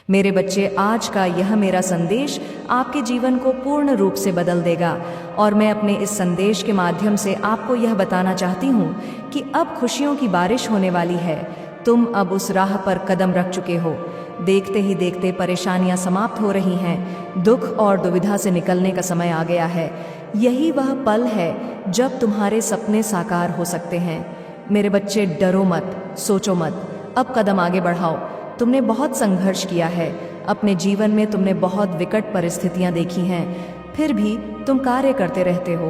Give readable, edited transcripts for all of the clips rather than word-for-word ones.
मेरे बच्चे, आज का यह मेरा संदेश आपके जीवन को पूर्ण रूप से बदल देगा और मैं अपने इस संदेश के माध्यम से आपको यह बताना चाहती हूँ कि अब खुशियों की बारिश होने वाली है। तुम अब उस राह पर कदम रख चुके हो। देखते ही देखते परेशानियां समाप्त हो रही हैं। दुख और दुविधा से निकलने का समय आ गया है। यही वह पल है जब तुम्हारे सपने साकार हो सकते हैं। मेरे बच्चे, डरो मत, सोचो मत, अब कदम आगे बढ़ाओ। तुमने बहुत संघर्ष किया है। अपने जीवन में तुमने बहुत विकट परिस्थितियां देखी हैं, फिर भी तुम कार्य करते रहते हो।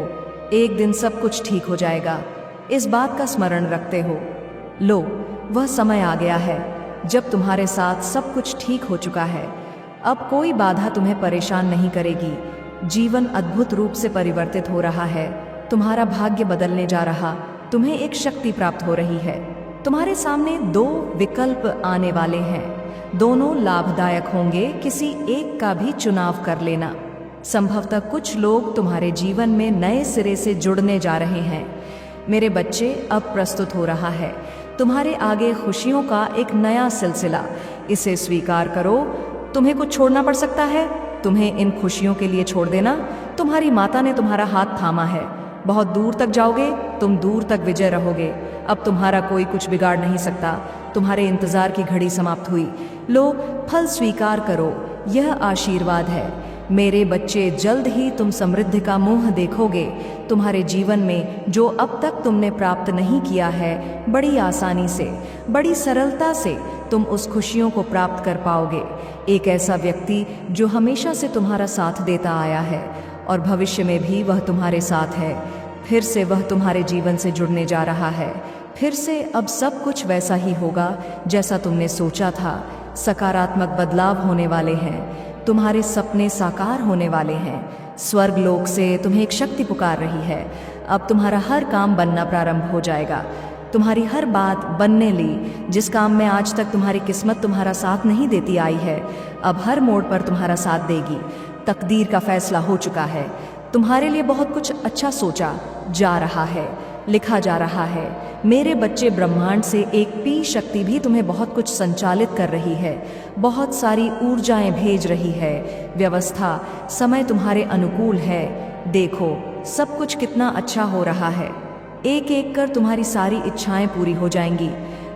एक दिन सब कुछ ठीक हो जाएगा, इस बात का स्मरण रखते हो। लो, वह समय आ गया है जब तुम्हारे साथ सब कुछ ठीक हो चुका है। अब कोई बाधा तुम्हें परेशान नहीं करेगी। जीवन अद्भुत रूप से परिवर्तित हो रहा है। तुम्हारा भाग्य बदलने जा रहा। तुम्हें एक शक्ति प्राप्त हो रही है। तुम्हारे सामने दो विकल्प आने वाले हैं। दोनों लाभदायक होंगे। किसी एक का भी चुनाव कर लेना। संभवतः कुछ लोग तुम्हारे जीवन में नए सिरे से जुड़ने जा रहे हैं। मेरे बच्चे, अब प्रस्तुत हो रहा है तुम्हारे आगे खुशियों का एक नया सिलसिला। इसे स्वीकार करो। तुम्हें कुछ छोड़ना पड़ सकता है। तुम्हें इन खुशियों के लिए छोड़ देना। तुम्हारी माता ने तुम्हारा हाथ थामा है। बहुत दूर तक जाओगे, तुम दूर तक विजय रहोगे। अब तुम्हारा कोई कुछ बिगाड़ नहीं सकता। तुम्हारे इंतजार की घड़ी समाप्त हुई। लो, फल स्वीकार करो। यह आशीर्वाद है। मेरे बच्चे, जल्द ही तुम समृद्धि का मुंह देखोगे। तुम्हारे जीवन में जो अब तक तुमने प्राप्त नहीं किया है, बड़ी आसानी से, बड़ी सरलता से तुम उस खुशियों को प्राप्त कर पाओगे। एक ऐसा व्यक्ति जो हमेशा से तुम्हारा साथ देता आया है और भविष्य में भी वह तुम्हारे साथ है। फिर से वह तुम्हारे जीवन से जुड़ने जा रहा है। फिर से अब सब कुछ वैसा ही होगा जैसा तुमने सोचा था। सकारात्मक बदलाव होने वाले हैं। तुम्हारे सपने साकार होने वाले हैं। स्वर्ग लोक से तुम्हें एक शक्ति पुकार रही है। अब तुम्हारा हर काम बनना प्रारंभ हो जाएगा। तुम्हारी हर बात बनने ली। जिस काम में आज तक तुम्हारी किस्मत तुम्हारा साथ नहीं देती आई है, अब हर मोड़ पर तुम्हारा साथ देगी। तकदीर का फैसला हो चुका है। तुम्हारे लिए बहुत कुछ अच्छा सोचा जा रहा है, लिखा जा रहा है। मेरे बच्चे, ब्रह्मांड से एक पी शक्ति भी तुम्हें बहुत कुछ संचालित कर रही है। बहुत सारी ऊर्जाएं भेज रही है। व्यवस्था, समय तुम्हारे अनुकूल है। देखो, सब कुछ कितना अच्छा हो रहा है। एक एक कर तुम्हारी सारी इच्छाएं पूरी हो जाएंगी।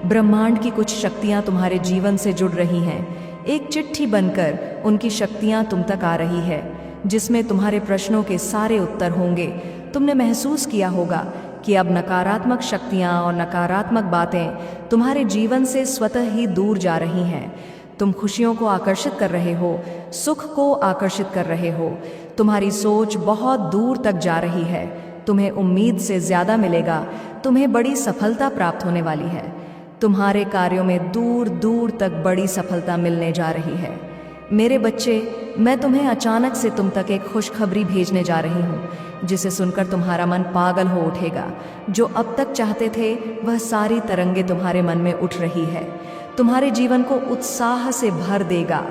ब्रह्मांड की कुछ शक्तियां तुम्हारे जीवन से जुड़ रही हैं। एक चिट्ठी बनकर उनकी शक्तियां तुम तक आ रही है, जिसमें तुम्हारे प्रश्नों के सारे उत्तर होंगे। तुमने महसूस किया होगा कि अब नकारात्मक शक्तियां और नकारात्मक बातें तुम्हारे जीवन से स्वतः ही दूर जा रही हैं। तुम खुशियों को आकर्षित कर रहे हो, सुख को आकर्षित कर रहे हो। तुम्हारी सोच बहुत दूर तक जा रही है। तुम्हें उम्मीद से ज्यादा मिलेगा। तुम्हें बड़ी सफलता प्राप्त होने वाली है। तुम्हारे कार्यों में दूर दूर तक बड़ी सफलता मिलने जा रही है। मेरे बच्चे, मैं तुम्हें अचानक से तुम तक एक खुशखबरी भेजने जा रही हूँ, जिसे सुनकर तुम्हारा मन पागल हो उठेगा। जो अब तक चाहते थे, वह सारी तरंगे तुम्हारे मन में उठ रही है। तुम्हारे जीवन को उत्साह से भर देगा।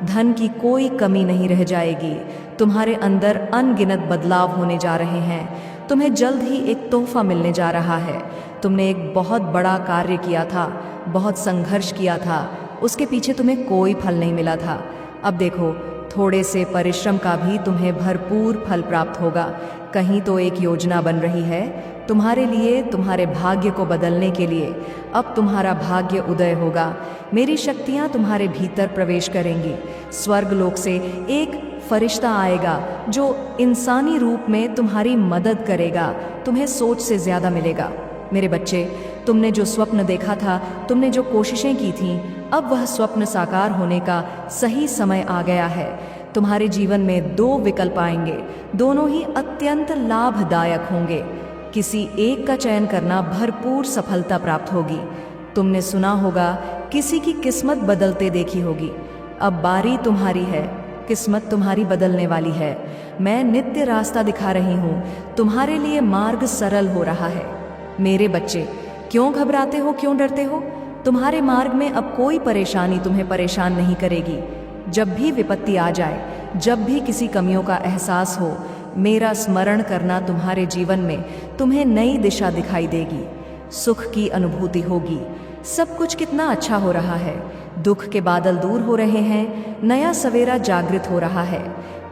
धन की कोई कमी नहीं रह जाएगी। तुम्हारे अंदर अनगिनत बदलाव होने जा रहे हैं। तुम्हें जल्द ही एक तोहफा मिलने जा रहा है। तुमने एक बहुत बड़ा कार्य किया था, बहुत संघर्ष किया था, उसके पीछे तुम्हें कोई फल नहीं मिला था। अब देखो, थोड़े से परिश्रम का भी तुम्हें भरपूर फल प्राप्त होगा। कहीं तो एक योजना बन रही है तुम्हारे लिए, तुम्हारे भाग्य को बदलने के लिए। अब तुम्हारा भाग्य उदय होगा। मेरी शक्तियां तुम्हारे भीतर प्रवेश करेंगी। स्वर्ग लोक से एक फरिश्ता आएगा जो इंसानी रूप में तुम्हारी मदद करेगा। तुम्हें सोच से ज्यादा मिलेगा। मेरे बच्चे, तुमने जो स्वप्न देखा था, तुमने जो कोशिशें की थीं, अब वह स्वप्न साकार होने का सही समय आ गया है। तुम्हारे जीवन में दो विकल्प आएंगे। दोनों ही अत्यंत लाभदायक होंगे। किसी एक का चयन करना, भरपूर सफलता प्राप्त होगी। तुमने सुना होगा, किसी की किस्मत बदलते देखी होगी। अब बारी तुम्हारी है। किस्मत तुम्हारी बदलने वाली है। मैं नित्य रास्ता दिखा रही हूँ। तुम्हारे लिए मार्ग सरल हो रहा है। मेरे बच्चे, क्यों घबराते हो, क्यों डरते हो? तुम्हारे मार्ग में अब कोई परेशानी तुम्हें परेशान नहीं करेगी। जब भी विपत्ति आ जाए, जब भी किसी कमियों का एहसास हो, मेरा स्मरण करना। तुम्हारे जीवन में तुम्हें नई दिशा दिखाई देगी। सुख की अनुभूति होगी। सब कुछ कितना अच्छा हो रहा है। दुख के बादल दूर हो रहे हैं, नया सवेरा जागृत हो रहा है।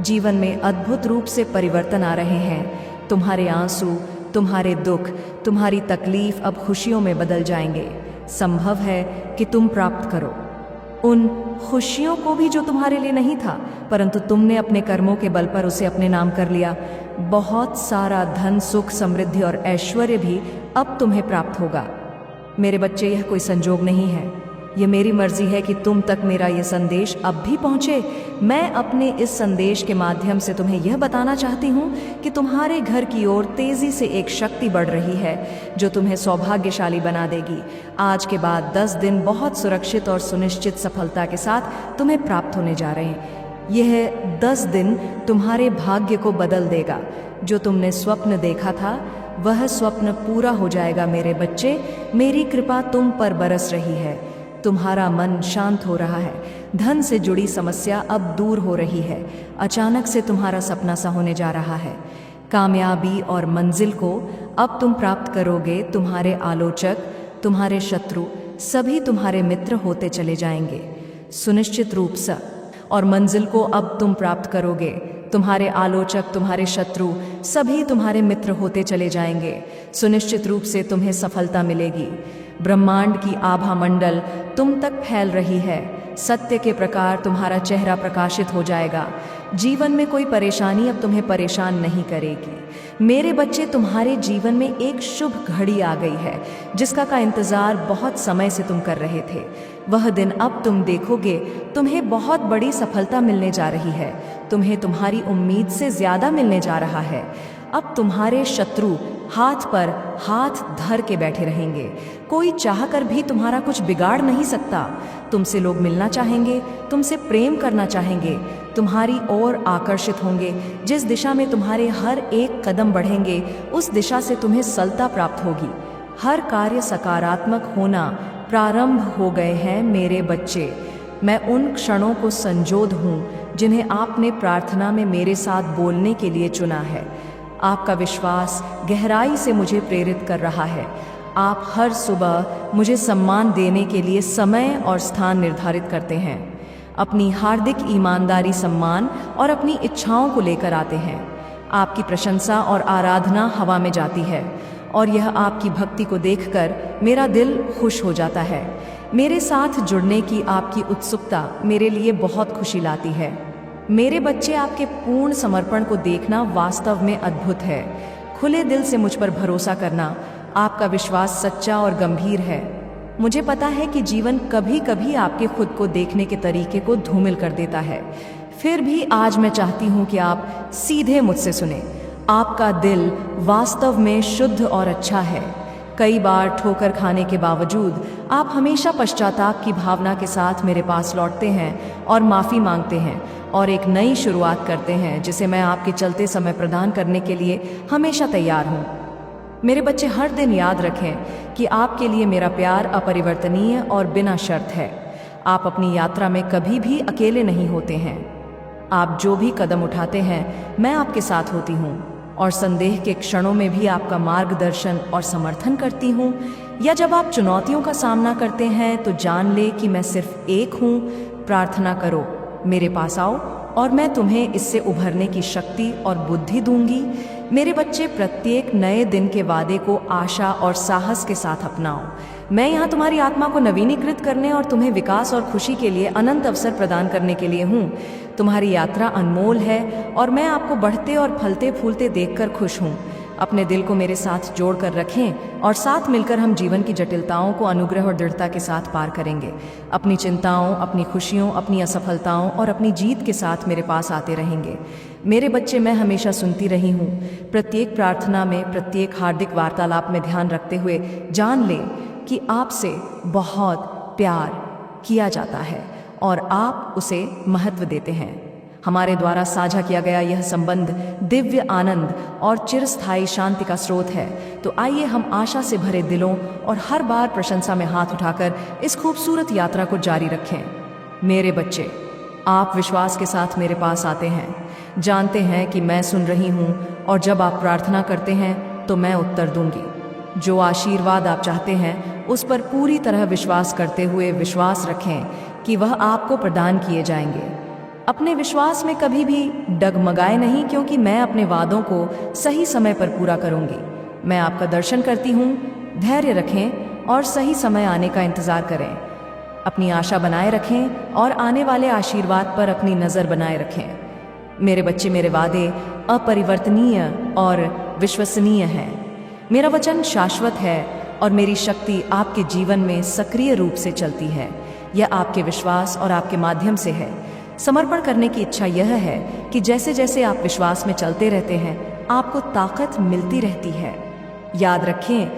जीवन में अद्भुत रूप से परिवर्तन आ रहे हैं। तुम्हारे आंसू, तुम्हारे दुख, तुम्हारी तकलीफ अब खुशियों में बदल जाएंगे। संभव है कि तुम प्राप्त करो उन खुशियों को भी जो तुम्हारे लिए नहीं था, परंतु तुमने अपने कर्मों के बल पर उसे अपने नाम कर लिया। बहुत सारा धन, सुख, समृद्धि और ऐश्वर्य भी अब तुम्हें प्राप्त होगा। मेरे बच्चे, यह कोई संजोग नहीं है, ये मेरी मर्जी है कि तुम तक मेरा ये संदेश अब भी पहुंचे। मैं अपने इस संदेश के माध्यम से तुम्हें यह बताना चाहती हूँ कि तुम्हारे घर की ओर तेजी से एक शक्ति बढ़ रही है जो तुम्हें सौभाग्यशाली बना देगी। आज के बाद 10 दिन बहुत सुरक्षित और सुनिश्चित सफलता के साथ तुम्हें प्राप्त होने जा रहे हैं। यह 10 दिन तुम्हारे भाग्य को बदल देगा। जो तुमने स्वप्न देखा था वह स्वप्न पूरा हो जाएगा। मेरे बच्चे, मेरी कृपा तुम पर बरस रही है। तुम्हारा मन शांत हो रहा है। धन से जुड़ी समस्या अब दूर हो रही है। अचानक से तुम्हारा सपना सा होने जा रहा है। कामयाबी और मंजिल को अब तुम प्राप्त करोगे। तुम्हारे आलोचक, तुम्हारे शत्रु सभी तुम्हारे मित्र होते चले जाएंगे, सुनिश्चित रूप से। और मंजिल को अब तुम प्राप्त करोगे। तुम्हारे आलोचक, तुम्हारे शत्रु सभी तुम्हारे मित्र होते चले जाएंगे, सुनिश्चित रूप से तुम्हें सफलता मिलेगी। ब्रह्मांड की आभा मंडल तुम तक फैल रही है। सत्य के प्रकार तुम्हारा चेहरा प्रकाशित हो जाएगा। जीवन में कोई परेशानी अब तुम्हें परेशान नहीं करेगी। मेरे बच्चे, तुम्हारे जीवन में एक शुभ घड़ी आ गई है जिसका का इंतजार बहुत समय से तुम कर रहे थे। वह दिन अब तुम देखोगे। तुम्हें बहुत बड़ी सफलता मिलने जा रही है। तुम्हें तुम्हारी उम्मीद से ज्यादा मिलने जा रहा है। अब तुम्हारे शत्रु हाथ पर हाथ धर के बैठे रहेंगे। कोई चाहकर भी तुम्हारा कुछ बिगाड़ नहीं सकता। तुमसे लोग मिलना चाहेंगे, तुमसे प्रेम करना चाहेंगे, तुम्हारी ओर आकर्षित होंगे। जिस दिशा में तुम्हारे हर एक कदम बढ़ेंगे उस दिशा से तुम्हें सफलता प्राप्त होगी। हर कार्य सकारात्मक होना प्रारंभ हो गए हैं। मेरे बच्चे, मैं उन क्षणों को संजोद हूँ जिन्हें आपने प्रार्थना में मेरे साथ बोलने के लिए चुना है। आपका विश्वास गहराई से मुझे प्रेरित कर रहा है। आप हर सुबह मुझे सम्मान देने के लिए समय और स्थान निर्धारित करते हैं। अपनी हार्दिक ईमानदारी, सम्मान और अपनी इच्छाओं को लेकर आते हैं। आपकी प्रशंसा और आराधना हवा में जाती है और यह आपकी भक्ति को देखकर मेरा दिल खुश हो जाता है। मेरे साथ जुड़ने की आपकी उत्सुकता मेरे लिए बहुत खुशी लाती है। मेरे बच्चे, आपके पूर्ण समर्पण को देखना वास्तव में अद्भुत है। खुले दिल से मुझ पर भरोसा करना। आपका विश्वास सच्चा और गंभीर है। मुझे पता है कि जीवन कभी कभी आपके खुद को देखने के तरीके को धूमिल कर देता है। फिर भी आज मैं चाहती हूँ कि आप सीधे मुझसे सुने। आपका दिल वास्तव में शुद्ध और अच्छा है। कई बार ठोकर खाने के बावजूद आप हमेशा पश्चाताप की भावना के साथ मेरे पास लौटते हैं और माफ़ी मांगते हैं और एक नई शुरुआत करते हैं जिसे मैं आपके चलते समय प्रदान करने के लिए हमेशा तैयार हूँ। मेरे बच्चे, हर दिन याद रखें कि आपके लिए मेरा प्यार अपरिवर्तनीय और बिना शर्त है। आप अपनी यात्रा में कभी भी अकेले नहीं होते हैं। आप जो भी कदम उठाते हैं मैं आपके साथ होती हूँ और संदेह के क्षणों में भी आपका मार्गदर्शन और समर्थन करती हूँ। या जब आप चुनौतियों का सामना करते हैं तो जान ले कि मैं सिर्फ एक हूँ। प्रार्थना करो, मेरे पास आओ और मैं तुम्हें इससे उभरने की शक्ति और बुद्धि दूंगी। मेरे बच्चे, प्रत्येक नए दिन के वादे को आशा और साहस के साथ अपनाओ। मैं यहाँ तुम्हारी आत्मा को नवीनीकृत करने और तुम्हें विकास और खुशी के लिए अनंत अवसर प्रदान करने के लिए हूँ। तुम्हारी यात्रा अनमोल है और मैं आपको बढ़ते और फलते फूलते देखकर खुश हूँ। अपने दिल को मेरे साथ जोड़कर रखें और साथ मिलकर हम जीवन की जटिलताओं को अनुग्रह और दृढ़ता के साथ पार करेंगे। अपनी चिंताओं, अपनी खुशियों, अपनी असफलताओं और अपनी जीत के साथ मेरे पास आते रहेंगे। मेरे बच्चे, मैं हमेशा सुनती रही हूँ। प्रत्येक प्रार्थना में, प्रत्येक हार्दिक वार्तालाप में ध्यान रखते हुए जान लें कि आपसे बहुत प्यार किया जाता है और आप उसे महत्व देते हैं। हमारे द्वारा साझा किया गया यह संबंध दिव्य आनंद और चिरस्थायी शांति का स्रोत है। तो आइए हम आशा से भरे दिलों और हर बार प्रशंसा में हाथ उठाकर इस खूबसूरत यात्रा को जारी रखें। मेरे बच्चे, आप विश्वास के साथ मेरे पास आते हैं, जानते हैं कि मैं सुन रही हूँ और जब आप प्रार्थना करते हैं तो मैं उत्तर दूंगी। जो आशीर्वाद आप चाहते हैं उस पर पूरी तरह विश्वास करते हुए विश्वास रखें कि वह आपको प्रदान किए जाएंगे। अपने विश्वास में कभी भी डगमगाए नहीं, क्योंकि मैं अपने वादों को सही समय पर पूरा करूंगी। मैं आपका दर्शन करती हूँ। धैर्य रखें और सही समय आने का इंतजार करें। अपनी आशा बनाए रखें और आने वाले आशीर्वाद पर अपनी नज़र बनाए रखें। मेरे बच्चे, मेरे वादे अपरिवर्तनीय और विश्वसनीय हैं। मेरा वचन शाश्वत है और मेरी शक्ति आपके जीवन में सक्रिय रूप से चलती है। यह आपके विश्वास और आपके माध्यम से है। समर्पण करने की इच्छा यह है कि जैसे जैसे आप विश्वास में चलते रहते हैं, आपको ताकत मिलती रहती है। याद रखें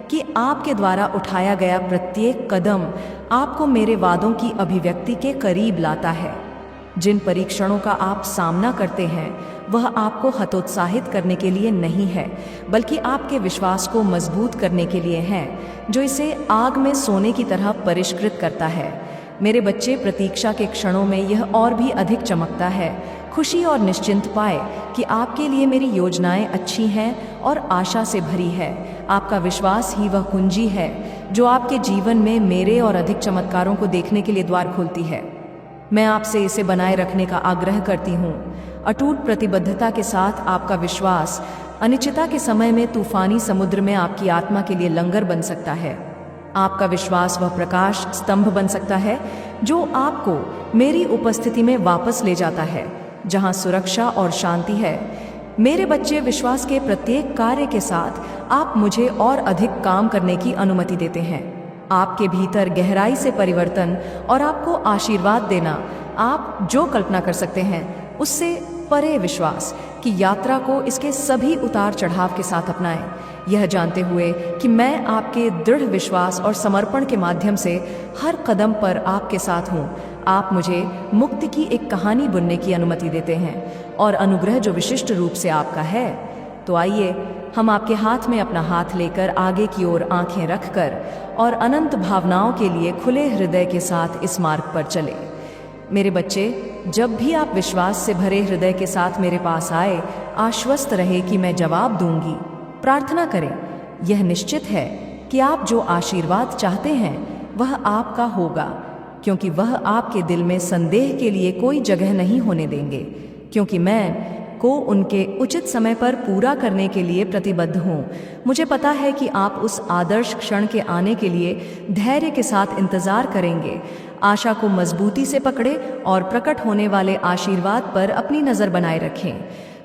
कि आपके द्वारा उठाया गया प्रत्येक कदम आपको मेरे वादों की अभिव्यक्ति के करीब लाता है। जिन परीक्षणों का आप सामना करते हैं, वह आपको हतोत्साहित करने के लिए नहीं है, बल्कि आपके विश्वास को मजबूत करने के लिए है, जो इसे आग में सोने की तरह परिष्कृत करता है। मेरे बच्चे, प्रतीक्षा के क्षणों में यह और भी अधिक चमकता है। खुशी और निश्चिंत पाए कि आपके लिए मेरी योजनाएं अच्छी हैं और आशा से भरी है। आपका विश्वास ही वह कुंजी है जो आपके जीवन में मेरे और अधिक चमत्कारों को देखने के लिए द्वार खोलती है। मैं आपसे इसे बनाए रखने का आग्रह करती हूँ। अटूट प्रतिबद्धता के साथ आपका विश्वास अनिश्चितता के समय में तूफानी समुद्र में आपकी आत्मा के लिए लंगर बन सकता है। आपका विश्वास वह प्रकाश स्तंभ बन सकता है जो आपको मेरी उपस्थिति में वापस ले जाता है, जहां सुरक्षा और शांति है। मेरे बच्चे, विश्वास के प्रत्येक कार्य के साथ आप मुझे और अधिक काम करने की अनुमति देते हैं। आपके भीतर गहराई से परिवर्तन और आपको आशीर्वाद देना, आप जो कल्पना कर सकते हैं उससे परे विश्वास की यात्रा को इसके सभी उतार चढ़ाव के साथ अपनाएं, यह जानते हुए कि मैं आपके दृढ़ विश्वास और समर्पण के माध्यम से हर कदम पर आपके साथ हूँ। आप मुझे मुक्ति की एक कहानी बुनने की अनुमति देते हैं और अनुग्रह जो विशिष्ट रूप से आपका है। तो आइए हम आपके हाथ में अपना हाथ लेकर आगे की ओर आंखें रखकर और अनंत भावनाओं के लिए खुले हृदय के साथ इस मार्ग पर चले। मेरे बच्चे, जब भी आप विश्वास से भरे हृदय के साथ मेरे पास आए, आश्वस्त रहे कि मैं जवाब दूंगी। प्रार्थना करें। यह निश्चित है कि आप जो आशीर्वाद चाहते हैं वह आपका होगा, क्योंकि वह आपके दिल में संदेह के लिए कोई जगह नहीं होने देंगे, क्योंकि मैं को उनके उचित समय पर पूरा करने के लिए प्रतिबद्ध हूँ। मुझे पता है कि आप उस आदर्श क्षण के आने के लिए धैर्य के साथ इंतजार करेंगे। आशा को मजबूती से पकड़े और प्रकट होने वाले आशीर्वाद पर अपनी नज़र बनाए रखें।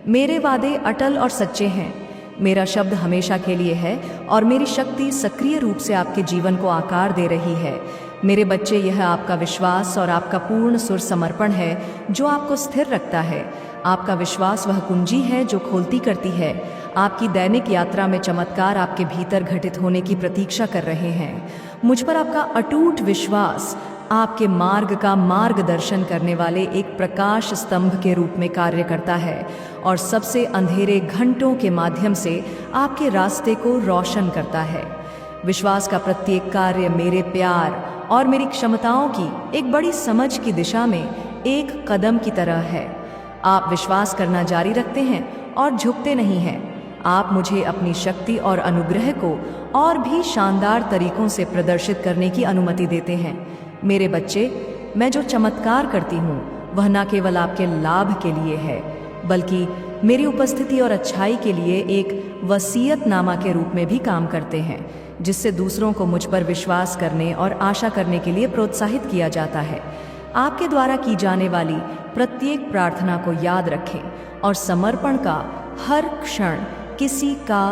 मेरे वादे अटल और सच्चे हैं। मेरा शब्द हमेशा के लिए है और मेरी शक्ति सक्रिय रूप से आपके जीवन को आकार दे रही है। मेरे बच्चे, यह आपका विश्वास और आपका पूर्ण सुर समर्पण है जो आपको स्थिर रखता है। आपका विश्वास वह कुंजी है जो खोलती करती है। आपकी दैनिक यात्रा में चमत्कार आपके भीतर घटित होने की प्रतीक्षा कर रहे हैं। मुझ पर आपका अटूट विश्वास आपके मार्ग का मार्गदर्शन करने वाले एक प्रकाश स्तंभ के रूप में कार्य करता है और सबसे अंधेरे घंटों के माध्यम से आपके रास्ते को रोशन करता है। विश्वास का प्रत्येक कार्य मेरे प्यार और मेरी क्षमताओं की एक बड़ी समझ की दिशा में एक कदम की तरह है। आप विश्वास करना जारी रखते हैं और झुकते नहीं हैं। आप मुझे अपनी शक्ति और अनुग्रह को और भी शानदार तरीकों से प्रदर्शित करने की अनुमति देते हैं। मेरे बच्चे, मैं जो चमत्कार करती हूँ वह न केवल आपके लाभ के लिए है, बल्कि मेरी उपस्थिति और अच्छाई के लिए एक वसीयतनामा के रूप में भी काम करते हैं, जिससे दूसरों को मुझ पर विश्वास करने और आशा करने के लिए प्रोत्साहित किया जाता है। आपके द्वारा की जाने वाली प्रत्येक प्रार्थना को याद रखें और समर्पण का हर क्षण किसी का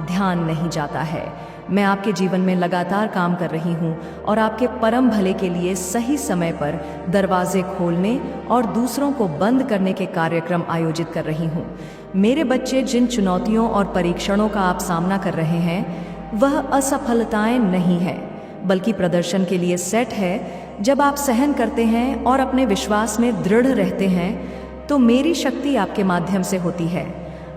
ध्यान नहीं जाता है। मैं आपके जीवन में लगातार काम कर रही हूँ और आपके परम भले के लिए सही समय पर दरवाजे खोलने और दूसरों को बंद करने के कार्यक्रम आयोजित कर रही हूँ। मेरे बच्चे, जिन चुनौतियों और परीक्षणों का आप सामना कर रहे हैं वह असफलताएं नहीं है, बल्कि प्रदर्शन के लिए सेट है। जब आप सहन करते हैं और अपने विश्वास में दृढ़ रहते हैं तो मेरी शक्ति आपके माध्यम से होती है।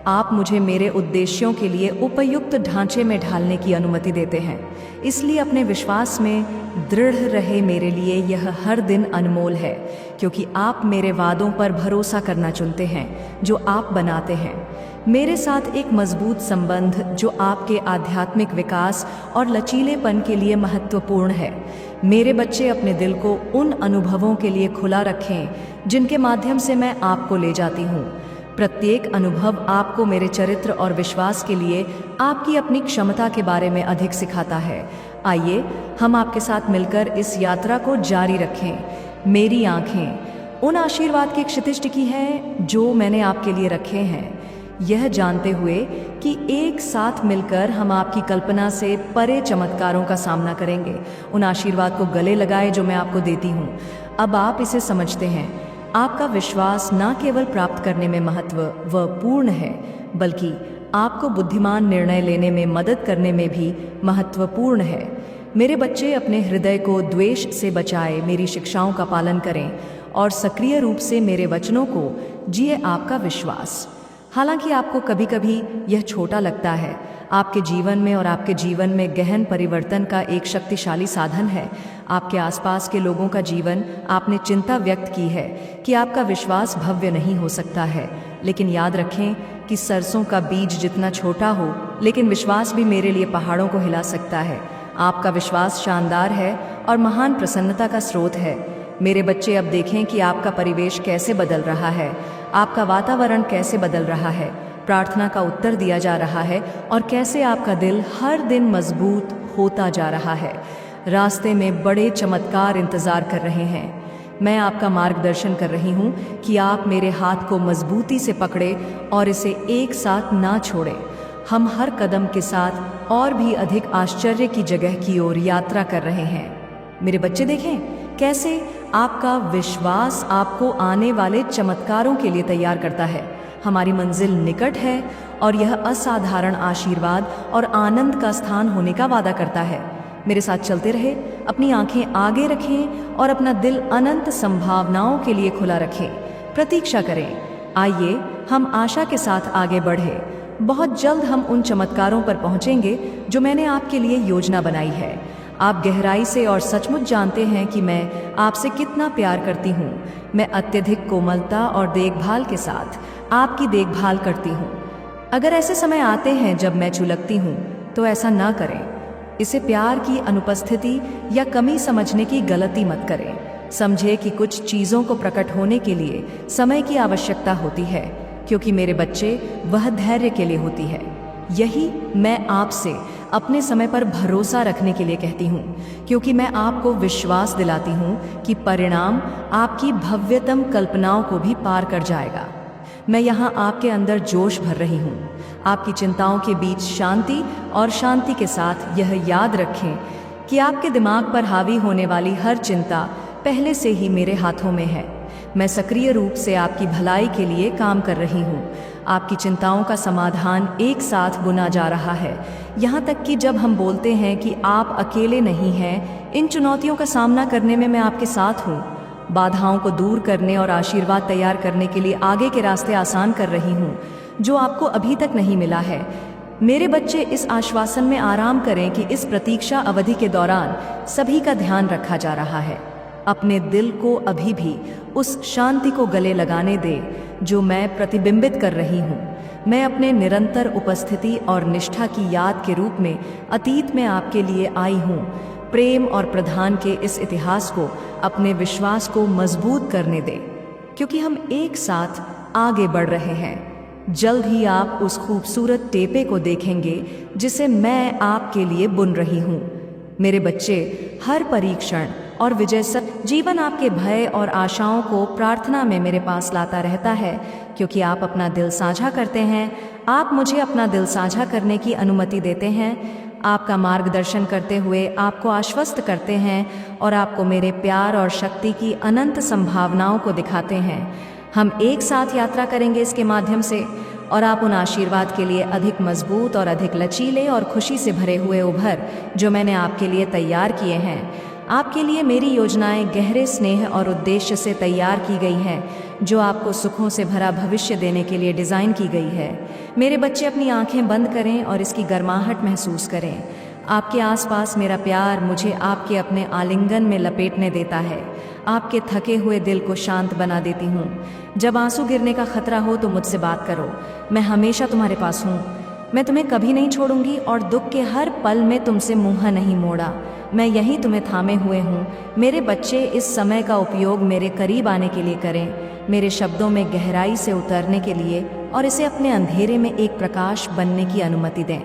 आप मुझे मेरे उद्देश्यों के लिए उपयुक्त ढांचे में ढालने की अनुमति देते हैं, इसलिए अपने विश्वास में दृढ़ रहे। मेरे लिए यह हर दिन अनमोल है, क्योंकि आप मेरे वादों पर भरोसा करना चुनते हैं जो आप बनाते हैं। मेरे साथ एक मजबूत संबंध जो आपके आध्यात्मिक विकास और लचीलेपन के लिए महत्वपूर्ण है। मेरे बच्चे अपने दिल को उन अनुभवों के लिए खुला रखें जिनके माध्यम से मैं आपको ले जाती हूँ। प्रत्येक अनुभव आपको मेरे चरित्र और विश्वास के लिए आपकी अपनी क्षमता के बारे में अधिक सिखाता है। आइए हम आपके साथ मिलकर इस यात्रा को जारी रखें। मेरी आंखें उन आशीर्वाद के क्षितिज टिकी हैं जो मैंने आपके लिए रखे हैं, यह जानते हुए कि एक साथ मिलकर हम आपकी कल्पना से परे चमत्कारों का सामना करेंगे। उन आशीर्वाद को गले लगाए जो मैं आपको देती हूँ। अब आप इसे समझते हैं। आपका विश्वास न केवल प्राप्त करने में महत्व व पूर्ण है, बल्कि आपको बुद्धिमान निर्णय लेने में मदद करने में भी महत्वपूर्ण है। मेरे बच्चे अपने हृदय को द्वेष से बचाए, मेरी शिक्षाओं का पालन करें और सक्रिय रूप से मेरे वचनों को जिए। आपका विश्वास, हालांकि आपको कभी कभी यह छोटा लगता है, आपके जीवन में और आपके जीवन में गहन परिवर्तन का एक शक्तिशाली साधन है। आपके आसपास के लोगों का जीवन, आपने चिंता व्यक्त की है कि आपका विश्वास भव्य नहीं हो सकता है, लेकिन याद रखें कि सरसों का बीज जितना छोटा हो, लेकिन विश्वास भी मेरे लिए पहाड़ों को हिला सकता है। आपका विश्वास शानदार है और महान प्रसन्नता का स्रोत है। मेरे बच्चे, अब देखें कि आपका परिवेश कैसे बदल रहा है, आपका वातावरण कैसे बदल रहा है, प्रार्थना का उत्तर दिया जा रहा है और कैसे आपका दिल हर दिन मजबूत होता जा रहा है। रास्ते में बड़े चमत्कार इंतजार कर रहे हैं। मैं आपका मार्गदर्शन कर रही हूँ कि आप मेरे हाथ को मजबूती से पकड़े और इसे एक साथ ना छोड़ें। हम हर कदम के साथ और भी अधिक आश्चर्य की जगह की ओर यात्रा कर रहे हैं। मेरे बच्चे, देखें कैसे आपका विश्वास आपको आने वाले चमत्कारों के लिए तैयार करता है। हमारी मंजिल निकट है और यह असाधारण आशीर्वाद और आनंद का स्थान होने का वादा करता है। मेरे साथ चलते रहे, अपनी आंखें आगे रखें और अपना दिल अनंत संभावनाओं के लिए खुला रखें। प्रतीक्षा करें। आइए हम आशा के साथ आगे बढ़ें। बहुत जल्द हम उन चमत्कारों पर पहुंचेंगे जो मैंने आपके लिए योजना बनाई है। आप गहराई से और सचमुच जानते हैं कि मैं आपसे कितना प्यार करती हूँ। मैं अत्यधिक कोमलता और देखभाल के साथ आपकी देखभाल करती हूँ। अगर ऐसे समय आते हैं जब मैं चुलकती हूँ, तो ऐसा ना करें। इसे प्यार की अनुपस्थिति या कमी समझने की गलती मत करें। समझे कि कुछ चीज़ों को प्रकट होने के लिए समय की आवश्यकता होती है, क्योंकि मेरे बच्चे, वह धैर्य के लिए होती है। यही मैं आपसे अपने समय पर भरोसा रखने के लिए कहती हूँ, क्योंकि मैं आपको विश्वास दिलाती हूँ कि परिणाम आपकी भव्यतम कल्पनाओं को भी पार कर जाएगा। मैं यहाँ आपके अंदर जोश भर रही हूँ। आपकी चिंताओं के बीच शांति, और शांति के साथ यह याद रखें कि आपके दिमाग पर हावी होने वाली हर चिंता पहले से ही मेरे हाथों में है। मैं सक्रिय रूप से आपकी भलाई के लिए काम कर रही हूँ। आपकी चिंताओं का समाधान एक साथ बुना जा रहा है, यहाँ तक कि जब हम बोलते हैं कि आप अकेले नहीं हैं, इन चुनौतियों का सामना करने में मैं आपके साथ हूँ। बाधाओं को दूर करने और आशीर्वाद तैयार करने के लिए आगे के रास्ते आसान कर रही हूँ, जो आपको अभी तक नहीं मिला है। मेरे बच्चे, इस आश्वासन में आराम करें कि इस प्रतीक्षा अवधि के दौरान सभी का ध्यान रखा जा रहा है। अपने दिल को अभी भी उस शांति को गले लगाने दे जो मैं प्रतिबिंबित कर रही हूँ। मैं अपने निरंतर उपस्थिति और निष्ठा की याद के रूप में अतीत में आपके लिए आई हूँ। प्रेम और प्रधान के इस इतिहास को, अपने विश्वास को मजबूत करने दें, क्योंकि हम एक साथ आगे बढ़ रहे हैं। जल्द ही आप उस खूबसूरत टेपे को देखेंगे जिसे मैं आपके लिए बुन रही हूँ। मेरे बच्चे, हर परीक्षण और विजय सब जीवन आपके भय और आशाओं को प्रार्थना में मेरे पास लाता रहता है, क्योंकि आप अपना दिल साझा करते हैं। आप मुझे अपना दिल साझा करने की अनुमति देते हैं। आपका मार्गदर्शन करते हुए आपको आश्वस्त करते हैं और आपको मेरे प्यार और शक्ति की अनंत संभावनाओं को दिखाते हैं। हम एक साथ यात्रा करेंगे इसके माध्यम से, और आप उन आशीर्वाद के लिए अधिक मजबूत और अधिक लचीले और खुशी से भरे हुए उभर जो मैंने आपके लिए तैयार किए हैं। आपके लिए मेरी योजनाएं गहरे स्नेह और उद्देश्य से तैयार की गई हैं, जो आपको सुखों से भरा भविष्य देने के लिए डिज़ाइन की गई है। मेरे बच्चे, अपनी आंखें बंद करें और इसकी गर्माहट महसूस करें। आपके आसपास मेरा प्यार मुझे आपके अपने आलिंगन में लपेटने देता है। आपके थके हुए दिल को शांत बना देती हूँ। जब आंसू गिरने का खतरा हो तो मुझसे बात करो। मैं हमेशा तुम्हारे पास हूँ। मैं तुम्हें कभी नहीं छोड़ूंगी और दुख के हर पल में तुमसे मुँह नहीं मोड़ा। मैं यहीं तुम्हें थामे हुए हूँ। मेरे बच्चे, इस समय का उपयोग मेरे करीब आने के लिए करें, मेरे शब्दों में गहराई से उतरने के लिए, और इसे अपने अंधेरे में एक प्रकाश बनने की अनुमति दें।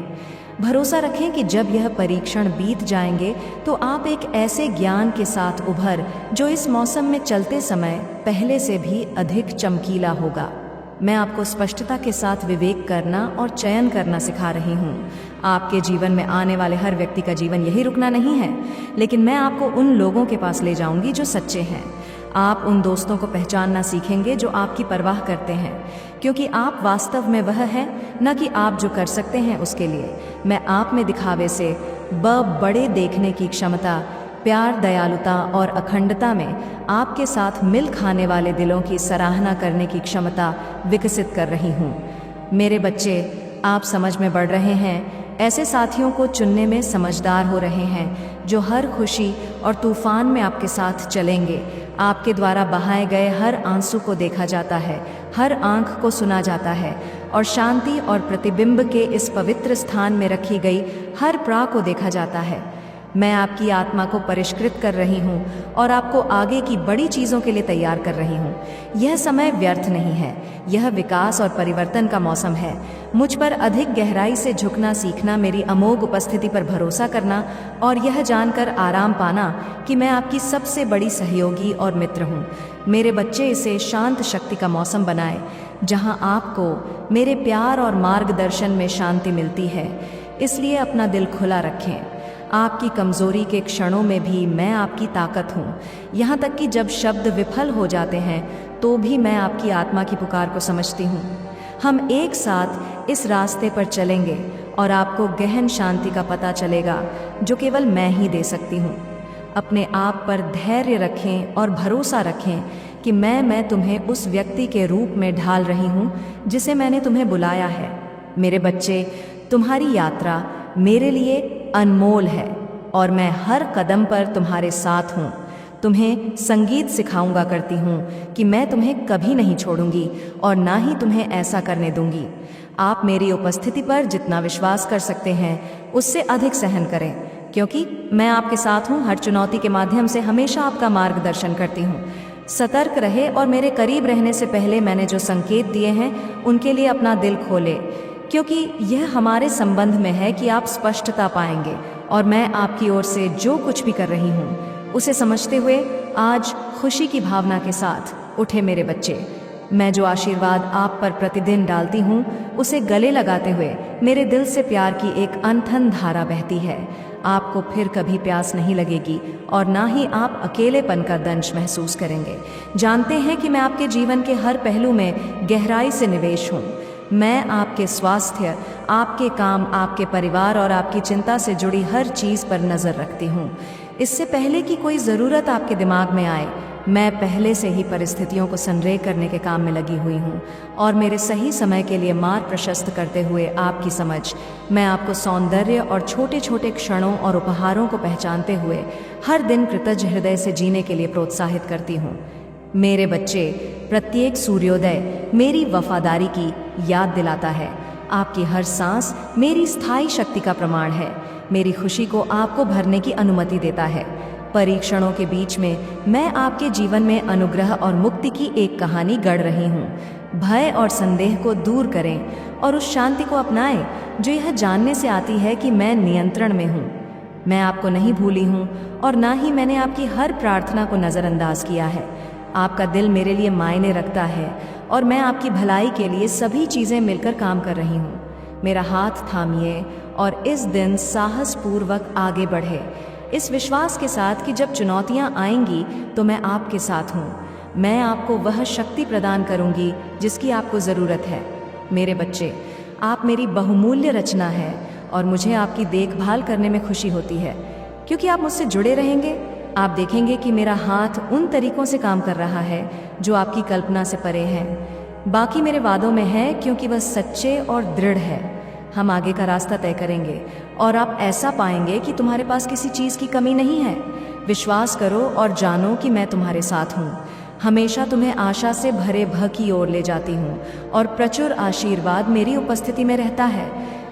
भरोसा रखें कि जब यह परीक्षण बीत जाएंगे तो आप एक ऐसे ज्ञान के साथ उभर जो इस मौसम में चलते समय पहले से भी अधिक चमकीला होगा। मैं आपको स्पष्टता के साथ विवेक करना और चयन करना सिखा रही हूँ। आपके जीवन में आने वाले हर व्यक्ति का जीवन यही रुकना नहीं है, लेकिन मैं आपको उन लोगों के पास ले जाऊंगी जो सच्चे हैं। आप उन दोस्तों को पहचानना सीखेंगे जो आपकी परवाह करते हैं, क्योंकि आप वास्तव में वह हैं, न कि आप जो कर सकते हैं उसके लिए। मैं आप में दिखावे से बड़े देखने की क्षमता, प्यार, दयालुता और अखंडता में आपके साथ मिल खाने वाले दिलों की सराहना करने की क्षमता विकसित कर रही हूँ। मेरे बच्चे, आप समझ में बढ़ रहे हैं, ऐसे साथियों को चुनने में समझदार हो रहे हैं जो हर खुशी और तूफान में आपके साथ चलेंगे। आपके द्वारा बहाए गए हर आंसू को देखा जाता है, हर आंख को सुना जाता है, और शांति और प्रतिबिंब के इस पवित्र स्थान में रखी गई हर प्राण को देखा जाता है। मैं आपकी आत्मा को परिष्कृत कर रही हूँ और आपको आगे की बड़ी चीज़ों के लिए तैयार कर रही हूँ। यह समय व्यर्थ नहीं है, यह विकास और परिवर्तन का मौसम है। मुझ पर अधिक गहराई से झुकना सीखना, मेरी अमोघ उपस्थिति पर भरोसा करना और यह जानकर आराम पाना कि मैं आपकी सबसे बड़ी सहयोगी और मित्र हूँ। मेरे बच्चे, इसे शांत शक्ति का मौसम बनाएं, जहाँ आपको मेरे प्यार और मार्गदर्शन में शांति मिलती है। इसलिए अपना दिल खुला रखें। आपकी कमजोरी के क्षणों में भी मैं आपकी ताकत हूँ। यहाँ तक कि जब शब्द विफल हो जाते हैं तो भी मैं आपकी आत्मा की पुकार को समझती हूँ। हम एक साथ इस रास्ते पर चलेंगे और आपको गहन शांति का पता चलेगा जो केवल मैं ही दे सकती हूँ। अपने आप पर धैर्य रखें और भरोसा रखें कि मैं तुम्हें उस व्यक्ति के रूप में ढाल रही हूँ जिसे मैंने तुम्हें बुलाया है। मेरे बच्चे, तुम्हारी यात्रा मेरे लिए अनमोल है और मैं हर कदम पर तुम्हारे साथ हूँ। तुम्हें संगीत सिखाऊंगा करती हूँ कि मैं तुम्हें कभी नहीं छोड़ूंगी और ना ही तुम्हें ऐसा करने दूंगी। आप मेरी उपस्थिति पर जितना विश्वास कर सकते हैं उससे अधिक सहन करें, क्योंकि मैं आपके साथ हूँ। हर चुनौती के माध्यम से हमेशा आपका मार्गदर्शन करती हूँ। सतर्क रहे और मेरे करीब रहने से पहले मैंने जो संकेत दिए हैं उनके लिए अपना दिल खोले, क्योंकि यह हमारे संबंध में है कि आप स्पष्टता पाएंगे और मैं आपकी ओर से जो कुछ भी कर रही हूँ उसे समझते हुए आज खुशी की भावना के साथ उठे। मेरे बच्चे, मैं जो आशीर्वाद आप पर प्रतिदिन डालती हूँ उसे गले लगाते हुए मेरे दिल से प्यार की एक अनथन धारा बहती है। आपको फिर कभी प्यास नहीं लगेगी और ना ही आप अकेलेपन का दंश महसूस करेंगे। जानते हैं कि मैं आपके जीवन के हर पहलू में गहराई से निवेश हूँ। मैं आपके स्वास्थ्य, आपके काम, आपके परिवार और आपकी चिंता से जुड़ी हर चीज़ पर नज़र रखती हूँ। इससे पहले कि कोई ज़रूरत आपके दिमाग में आए, मैं पहले से ही परिस्थितियों को संरेख करने के काम में लगी हुई हूँ और मेरे सही समय के लिए मार्ग प्रशस्त करते हुए आपकी समझ, मैं आपको सौंदर्य और छोटे छोटे क्षणों और उपहारों को पहचानते हुए हर दिन कृतज्ञ हृदय से जीने के लिए प्रोत्साहित करती हूँ। मेरे बच्चे, प्रत्येक सूर्योदय मेरी वफादारी की याद दिलाता है। आपकी हर सांस मेरी स्थायी शक्ति का प्रमाण है। मेरी खुशी को आपको भरने की अनुमति देता है। परीक्षणों के बीच में मैं आपके जीवन में अनुग्रह और मुक्ति की एक कहानी गढ़ रही हूँ। भय और संदेह को दूर करें और उस शांति को अपनाएं जो यह जानने से आती है कि मैं नियंत्रण में हूँ। मैं आपको नहीं भूली हूँ और ना ही मैंने आपकी हर प्रार्थना को नज़रअंदाज किया है। आपका दिल मेरे लिए मायने रखता है और मैं आपकी भलाई के लिए सभी चीज़ें मिलकर काम कर रही हूँ। मेरा हाथ थामिए और इस दिन साहसपूर्वक आगे बढ़े, इस विश्वास के साथ कि जब चुनौतियाँ आएंगी तो मैं आपके साथ हूँ। मैं आपको वह शक्ति प्रदान करूँगी जिसकी आपको ज़रूरत है। मेरे बच्चे, आप मेरी बहुमूल्य रचना है और मुझे आपकी देखभाल करने में खुशी होती है। क्योंकि आप मुझसे जुड़े रहेंगे, आप देखेंगे कि मेरा हाथ उन तरीकों से काम कर रहा है जो आपकी कल्पना से परे हैं। बाकी मेरे वादों में है, क्योंकि वह सच्चे और दृढ़ है। हम आगे का रास्ता तय करेंगे और आप ऐसा पाएंगे कि तुम्हारे पास किसी चीज़ की कमी नहीं है। विश्वास करो और जानो कि मैं तुम्हारे साथ हूँ। हमेशा तुम्हें आशा से भरे भय की ओर ले जाती हूँ और प्रचुर आशीर्वाद मेरी उपस्थिति में रहता है।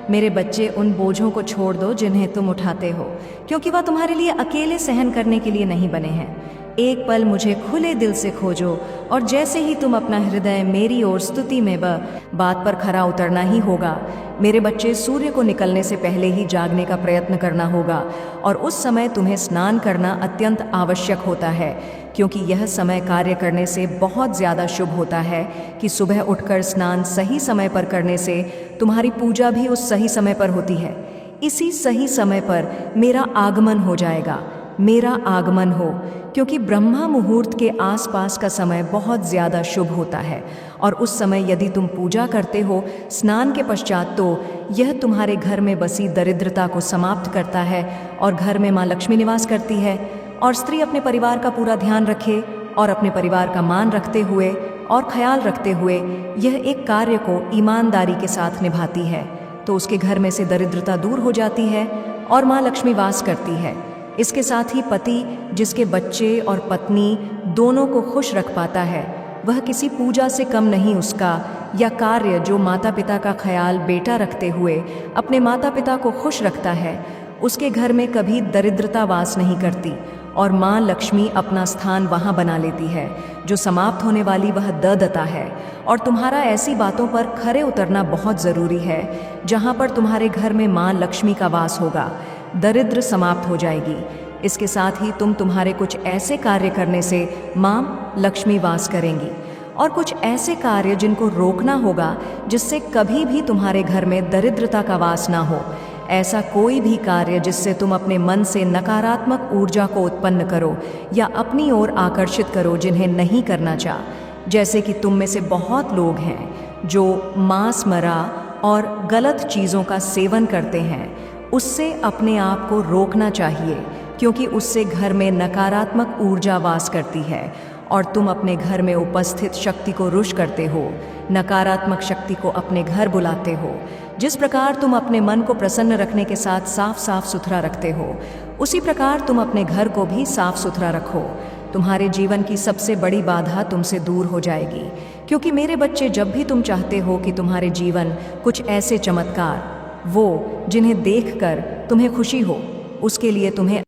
मेरे बच्चे, उन बोझों को छोड़ दो जिन्हें तुम उठाते हो, क्योंकि वह तुम्हारे लिए अकेले सहन करने के लिए नहीं बने हैं। एक पल मुझे खुले दिल से खोजो, और जैसे ही तुम अपना हृदय मेरी ओर स्तुति में बात पर खरा उतरना ही होगा। मेरे बच्चे, सूर्य को निकलने से पहले ही जागने का प्रयत्न करना होगा, और उस समय तुम्हें स्नान करना अत्यंत आवश्यक होता है, क्योंकि यह समय कार्य करने से बहुत ज़्यादा शुभ होता है कि सुबह उठकर स्नान सही समय पर करने से तुम्हारी पूजा भी उस सही समय पर होती है। इसी सही समय पर मेरा आगमन हो जाएगा, मेरा आगमन हो, क्योंकि ब्रह्मा मुहूर्त के आसपास का समय बहुत ज़्यादा शुभ होता है, और उस समय यदि तुम पूजा करते हो स्नान के पश्चात, तो यह तुम्हारे घर में बसी दरिद्रता को समाप्त करता है, और घर में माँ लक्ष्मी निवास करती है। और स्त्री अपने परिवार का पूरा ध्यान रखे और अपने परिवार का मान रखते हुए और ख्याल रखते हुए यह एक कार्य को ईमानदारी के साथ निभाती है, तो उसके घर में से दरिद्रता दूर हो जाती है और माँ लक्ष्मी वास करती है। इसके साथ ही पति जिसके बच्चे और पत्नी दोनों को खुश रख पाता है, वह किसी पूजा से कम नहीं उसका, या कार्य जो माता पिता का ख्याल बेटा रखते हुए अपने माता पिता को खुश रखता है, उसके घर में कभी दरिद्रता वास नहीं करती, और माँ लक्ष्मी अपना स्थान वहाँ बना लेती है। जो समाप्त होने वाली वह दत्ता है, और तुम्हारा ऐसी बातों पर खरे उतरना बहुत ज़रूरी है जहाँ पर तुम्हारे घर में माँ लक्ष्मी का वास होगा। दरिद्र समाप्त हो जाएगी। इसके साथ ही तुम्हारे कुछ ऐसे कार्य करने से माँ लक्ष्मी वास करेंगी, और कुछ ऐसे कार्य जिनको रोकना होगा जिससे कभी भी तुम्हारे घर में दरिद्रता का वास ना हो। ऐसा कोई भी कार्य जिससे तुम अपने मन से नकारात्मक ऊर्जा को उत्पन्न करो या अपनी ओर आकर्षित करो, जिन्हें नहीं करना चाह। जैसे कि तुम में से बहुत लोग हैं जो मांस मरा और गलत चीज़ों का सेवन करते हैं, उससे अपने आप को रोकना चाहिए, क्योंकि उससे घर में नकारात्मक ऊर्जा वास करती है और तुम अपने घर में उपस्थित शक्ति को रुष करते हो, नकारात्मक शक्ति को अपने घर बुलाते हो। जिस प्रकार तुम अपने मन को प्रसन्न रखने के साथ साफ सुथरा रखते हो, उसी प्रकार तुम अपने घर को भी साफ सुथरा रखो। तुम्हारे जीवन की सबसे बड़ी बाधा तुमसे दूर हो जाएगी, क्योंकि मेरे बच्चे, जब भी तुम चाहते हो कि तुम्हारे जीवन कुछ ऐसे चमत्कार, वो जिन्हें देखकर तुम्हें खुशी हो, उसके लिए तुम्हें